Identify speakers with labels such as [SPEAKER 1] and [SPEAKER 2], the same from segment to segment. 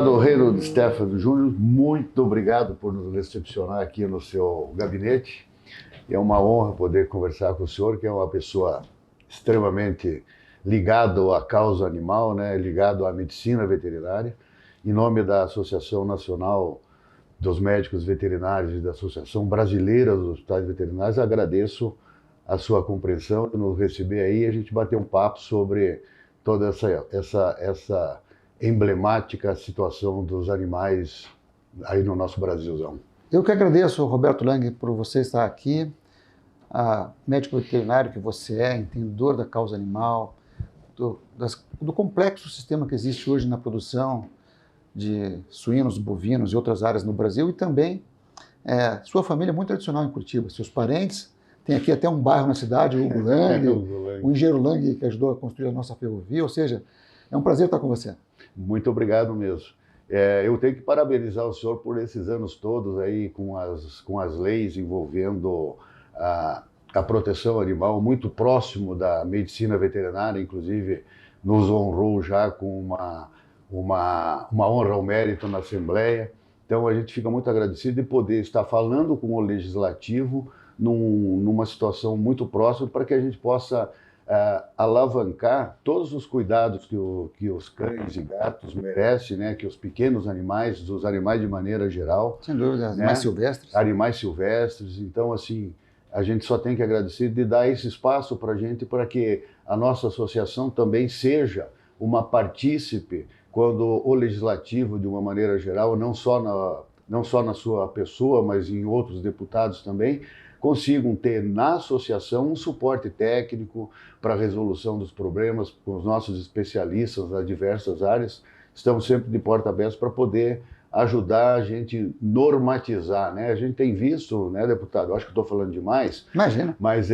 [SPEAKER 1] Deputado Reinhold Stephan Júnior, muito obrigado por nos recepcionar aqui no seu gabinete. É uma honra poder conversar com o senhor, que é uma pessoa extremamente ligada à causa animal, né? Ligado à medicina veterinária. Em nome da Associação Nacional dos Médicos Veterinários e da Associação Brasileira dos Hospitais Veterinários, agradeço a sua compreensão de nos receber aí e a gente bater um papo sobre toda essa emblemática situação dos animais aí no nosso Brasilzão.
[SPEAKER 2] Eu que agradeço, Roberto Lang, por você estar aqui, médico veterinário que você é, entendedor da causa animal, do complexo sistema que existe hoje na produção de suínos, bovinos e outras áreas no Brasil, e também sua família é muito tradicional em Curitiba, seus parentes, tem aqui até um bairro na cidade, o Hugo Lang, o engenheiro Lang, que ajudou a construir a nossa ferrovia, ou seja, é um prazer estar com você.
[SPEAKER 1] Muito obrigado mesmo. Eu tenho que parabenizar o senhor por esses anos todos aí com as leis envolvendo a proteção animal, muito próximo da medicina veterinária, inclusive nos honrou já com uma honra ao mérito na Assembleia. Então a gente fica muito agradecido de poder estar falando com o Legislativo numa situação muito próxima para que a gente possa alavancar todos os cuidados que os cães e gatos merecem, né? Que os pequenos animais, os animais de maneira geral.
[SPEAKER 2] Sem dúvida, animais silvestres.
[SPEAKER 1] Animais silvestres. Então, assim, a gente só tem que agradecer de dar esse espaço para a gente, para que a nossa associação também seja uma partícipe quando o Legislativo, de uma maneira geral, não só na sua pessoa, mas em outros deputados também, consigam ter na associação um suporte técnico para a resolução dos problemas com os nossos especialistas nas diversas áreas. Estamos sempre de porta aberta para poder ajudar a gente normatizar, né? A gente tem visto, né, deputado, acho que estou falando demais.
[SPEAKER 2] Imagina.
[SPEAKER 1] Mas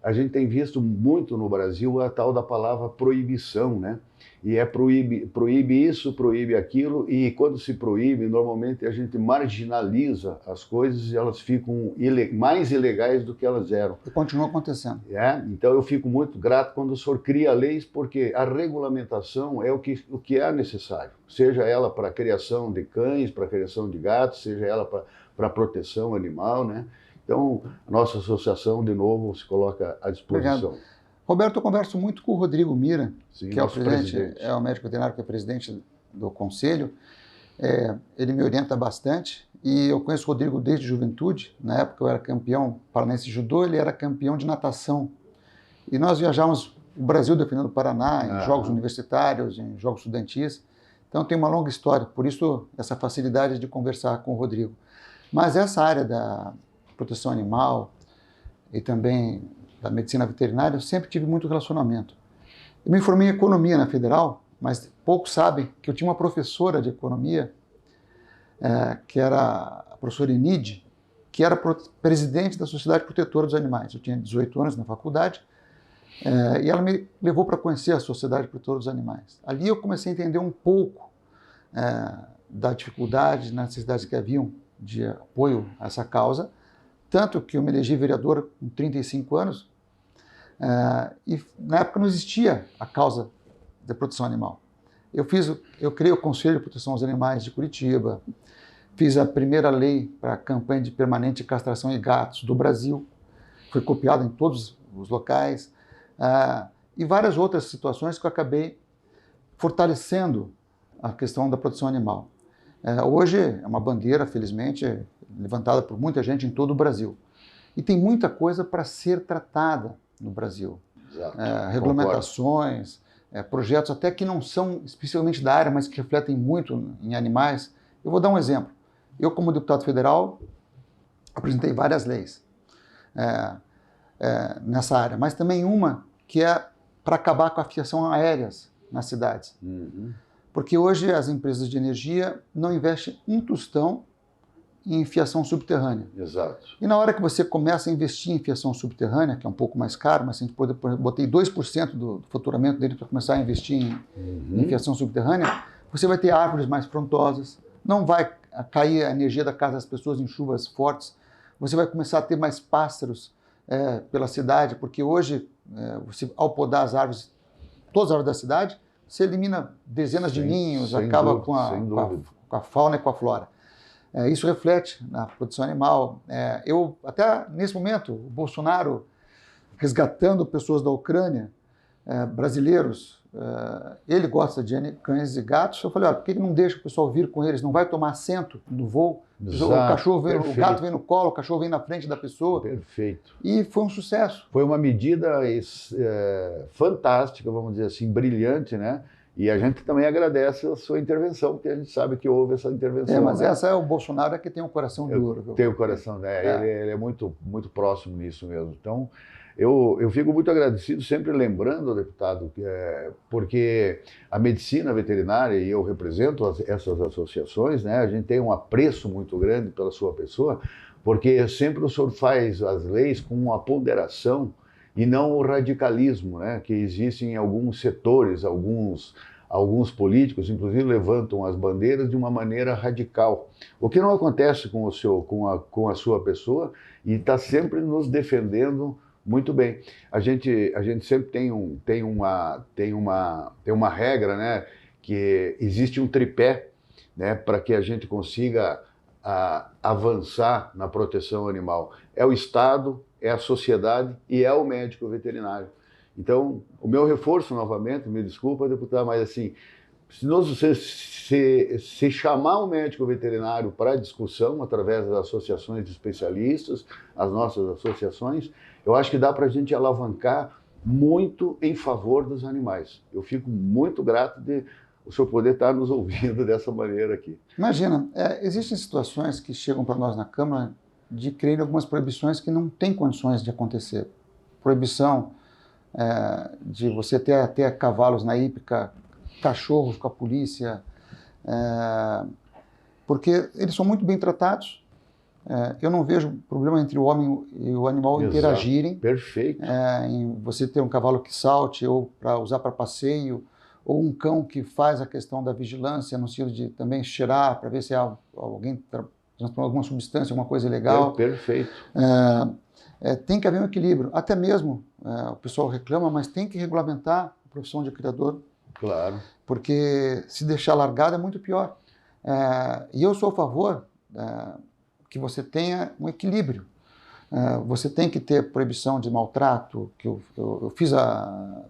[SPEAKER 1] a gente tem visto muito no Brasil a tal da palavra proibição, né? E proíbe isso, proíbe aquilo, e quando se proíbe, normalmente a gente marginaliza as coisas e elas ficam mais ilegais do que elas eram.
[SPEAKER 2] E continua acontecendo.
[SPEAKER 1] Então eu fico muito grato quando o senhor cria leis, porque a regulamentação é o que é necessário, seja ela para a criação de cães, para a criação de gatos, seja ela para a proteção animal, né? Então, a nossa associação, de novo, se coloca à disposição.
[SPEAKER 2] Obrigado. Roberto, eu converso muito com o Rodrigo Mira,
[SPEAKER 1] Sim,
[SPEAKER 2] que é o médico veterinário que é presidente do conselho. Ele me orienta bastante e eu conheço o Rodrigo desde juventude. Na época eu era campeão paranaense de judô, ele era campeão de natação. E nós viajávamos o Brasil defendendo o Paraná em jogos universitários, em jogos estudantis. Então tem uma longa história, por isso essa facilidade de conversar com o Rodrigo. Mas essa área da proteção animal e também da medicina veterinária, eu sempre tive muito relacionamento. Eu me formei em economia na Federal, mas poucos sabem que eu tinha uma professora de economia, que era a professora Enide, que era presidente da Sociedade Protetora dos Animais. Eu tinha 18 anos na faculdade, e ela me levou para conhecer a Sociedade Protetora dos Animais. Ali eu comecei a entender um pouco da dificuldade, das necessidades que haviam de apoio a essa causa, tanto que eu me elegi vereador com 35 anos, e na época não existia a causa da proteção animal. Eu criei o Conselho de Proteção aos Animais de Curitiba, fiz a primeira lei para a campanha de permanente castração de gatos do Brasil, foi copiada em todos os locais, e várias outras situações que eu acabei fortalecendo a questão da proteção animal. Hoje é uma bandeira, felizmente, levantada por muita gente em todo o Brasil. E tem muita coisa para ser tratada no Brasil. Regulamentações, projetos até que não são especialmente da área, mas que refletem muito em animais. Eu vou dar um exemplo. Eu, como deputado federal, apresentei várias leis nessa área, mas também uma que é para acabar com a fiação aéreas nas cidades. Porque hoje as empresas de energia não investem um tostão em fiação subterrânea.
[SPEAKER 1] Exato.
[SPEAKER 2] E na hora que você começa a investir em fiação subterrânea, que é um pouco mais caro, mas se a gente botei 2% do faturamento dele para começar a investir em fiação subterrânea, você vai ter árvores mais frondosas, não vai cair a energia da casa das pessoas em chuvas fortes, você vai começar a ter mais pássaros pela cidade, porque hoje, ao podar as árvores, todas as árvores da cidade, você elimina dezenas de ninhos,
[SPEAKER 1] sem
[SPEAKER 2] acaba
[SPEAKER 1] dúvida,
[SPEAKER 2] com a fauna e com a flora. Isso reflete na produção animal. Eu, até nesse momento, o Bolsonaro resgatando pessoas da Ucrânia, brasileiros, ele gosta de cães e gatos. Eu falei, por que ele não deixa o pessoal vir com eles? Não vai tomar assento no voo?
[SPEAKER 1] Exato,
[SPEAKER 2] o cachorro vem,
[SPEAKER 1] perfeito.
[SPEAKER 2] o gato vem no colo, o cachorro vem na frente da pessoa.
[SPEAKER 1] Perfeito.
[SPEAKER 2] E foi um sucesso.
[SPEAKER 1] Foi uma medida fantástica, vamos dizer assim, brilhante, né? E a gente também agradece a sua intervenção, porque a gente sabe que houve essa intervenção.
[SPEAKER 2] Mas
[SPEAKER 1] né?
[SPEAKER 2] essa é o Bolsonaro que tem um coração duro.
[SPEAKER 1] Tem o coração, né? Ele é muito, muito próximo nisso mesmo. Então, eu fico muito agradecido, sempre lembrando, deputado, porque a medicina veterinária, e eu represento essas associações, né? A gente tem um apreço muito grande pela sua pessoa, porque sempre o senhor faz as leis com uma ponderação e não o radicalismo, né, que existe em alguns setores, alguns políticos, inclusive, levantam as bandeiras de uma maneira radical. O que não acontece com o senhor, com a sua pessoa, e está sempre nos defendendo muito bem. A gente sempre tem uma regra, né, que existe um tripé, né, para que a gente consiga avançar na proteção animal. É o Estado, é a sociedade e é o médico veterinário. Então, o meu reforço novamente, me desculpa, deputado, mas assim, se chamar o médico veterinário para discussão através das associações de especialistas, as nossas associações, eu acho que dá para a gente alavancar muito em favor dos animais. Eu fico muito grato de o senhor poder estar nos ouvindo dessa maneira aqui.
[SPEAKER 2] Imagina, existem situações que chegam para nós na Câmara de criar algumas proibições que não têm condições de acontecer. Proibição de você ter cavalos na hípica, cachorros com a polícia, porque eles são muito bem tratados. Eu não vejo problema entre o homem e o animal interagirem.
[SPEAKER 1] Perfeito.
[SPEAKER 2] Em você ter um cavalo que salte ou para usar para passeio, ou um cão que faz a questão da vigilância no sentido de também cheirar para ver se alguém transportou alguma substância, alguma coisa ilegal.
[SPEAKER 1] Perfeito.
[SPEAKER 2] Tem que haver um equilíbrio. Até mesmo, o pessoal reclama, mas tem que regulamentar a profissão de criador.
[SPEAKER 1] Claro.
[SPEAKER 2] Porque se deixar largado é muito pior. E eu sou a favor que você tenha um equilíbrio. Você tem que ter proibição de maltrato, que eu fiz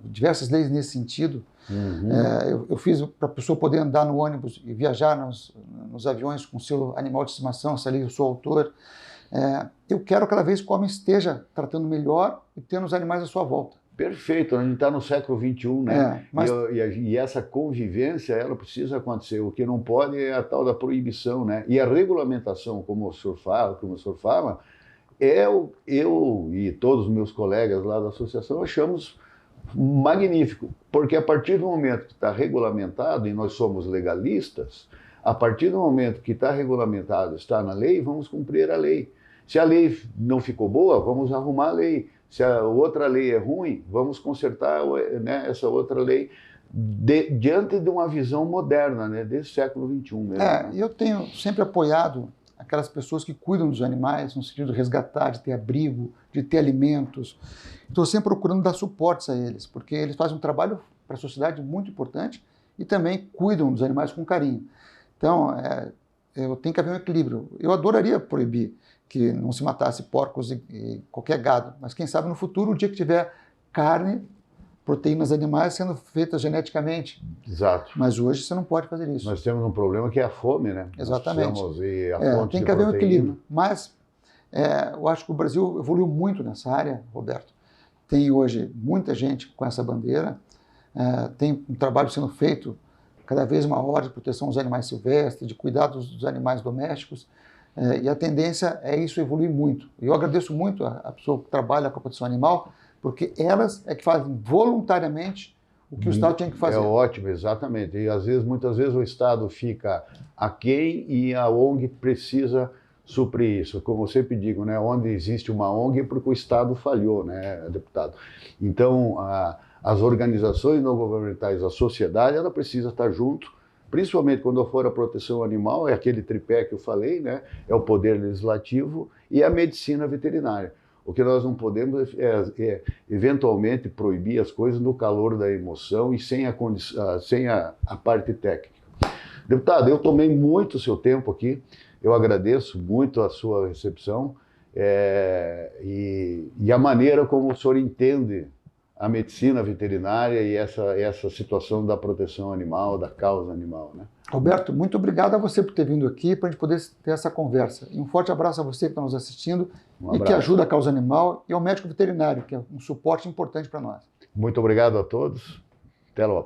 [SPEAKER 2] diversas leis nesse sentido.
[SPEAKER 1] Uhum.
[SPEAKER 2] Eu fiz para a pessoa poder andar no ônibus e viajar nos aviões com seu animal de estimação, essa lei eu sou autor. Eu quero cada vez que o homem esteja tratando melhor e tendo os animais à sua volta.
[SPEAKER 1] Perfeito, a gente está no século XXI, né? E essa convivência, ela precisa acontecer. O que não pode é a tal da proibição, né? E a regulamentação, como o senhor fala, eu e todos os meus colegas lá da associação achamos magnífico, porque a partir do momento que está regulamentado, e nós somos legalistas, a partir do momento que está regulamentado, está na lei, vamos cumprir a lei. Se a lei não ficou boa, vamos arrumar a lei. Se a outra lei é ruim, vamos consertar, né, essa outra lei diante de uma visão moderna, né, desse século XXI mesmo.
[SPEAKER 2] Eu tenho sempre apoiado aquelas pessoas que cuidam dos animais, no sentido de resgatar, de ter abrigo, de ter alimentos. Estou sempre procurando dar suportes a eles, porque eles fazem um trabalho para a sociedade muito importante e também cuidam dos animais com carinho. Então, tem que haver um equilíbrio. Eu adoraria proibir que não se matasse porcos e qualquer gado, mas quem sabe no futuro, o dia que tiver carne, proteínas animais sendo feitas geneticamente.
[SPEAKER 1] Exato.
[SPEAKER 2] Mas hoje você não pode fazer isso.
[SPEAKER 1] Nós temos um problema que é a fome, né?
[SPEAKER 2] Exatamente.
[SPEAKER 1] E a fonte
[SPEAKER 2] tem que haver um equilíbrio. Mas eu acho que o Brasil evoluiu muito nessa área, Roberto. Tem hoje muita gente com essa bandeira, tem um trabalho sendo feito cada vez maior de proteção dos animais silvestres, de cuidados dos animais domésticos, e a tendência é isso evoluir muito. E eu agradeço muito a pessoa que trabalha com a proteção animal, porque elas é que fazem voluntariamente o que o Estado tem que fazer.
[SPEAKER 1] É ótimo, exatamente. E muitas vezes o Estado fica aquém e a ONG precisa suprir isso. Como eu sempre digo, né, onde existe uma ONG é porque o Estado falhou, né, deputado? Então, as organizações não governamentais, a sociedade, ela precisa estar junto, principalmente quando for a proteção animal, é aquele tripé que eu falei, né, é o poder legislativo e a medicina veterinária. O que nós não podemos é eventualmente proibir as coisas no calor da emoção e sem a parte técnica. Deputado, eu tomei muito o seu tempo aqui, eu agradeço muito a sua recepção e a maneira como o senhor entende a medicina veterinária e essa situação da proteção animal, da causa animal, né?
[SPEAKER 2] Roberto, muito obrigado a você por ter vindo aqui para a gente poder ter essa conversa. E um forte abraço a você que está nos assistindo e que ajuda a causa animal e ao médico veterinário, que é um suporte importante para nós.
[SPEAKER 1] Muito obrigado a todos. Até logo.